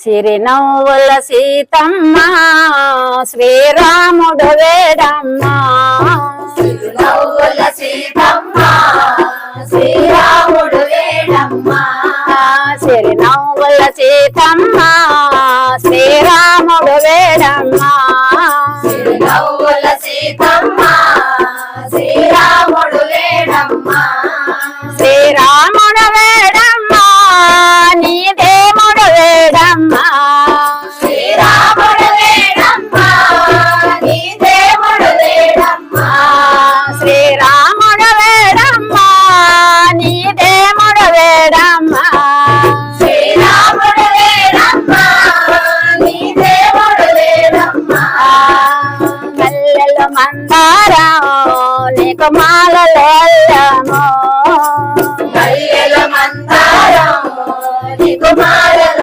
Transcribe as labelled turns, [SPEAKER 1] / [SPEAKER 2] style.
[SPEAKER 1] సిరినవ్వుల సీతమ్మ శ్రీరాముడు వేడమ్మ
[SPEAKER 2] సిరినవ్వుల సీతమ్మ శ్రీరాముడు వేడమ్మ
[SPEAKER 1] సిరినవ్వుల సీతమ్మ శ్రీరాముడు వేడమ్మ
[SPEAKER 2] సిరినవ్వుల సీతమ్మ శ్రీరాముడు వేడమ్మ
[SPEAKER 1] శ్రీరాముడు వేడమ్మ నీ దేవుడు వేడమ్మ
[SPEAKER 2] శ్రీరాముడు వేడమ్మ నీ దేవుడు వేడమ్మ
[SPEAKER 1] శ్రీరాముడు వేడమ్మ నీ దేవుడు వేడమ్మ
[SPEAKER 2] శ్రీరాముడు వేడమ్మ నీ దేవుడు వేడమ్మ
[SPEAKER 1] మల్లెలు మందారం నీకు మాలలు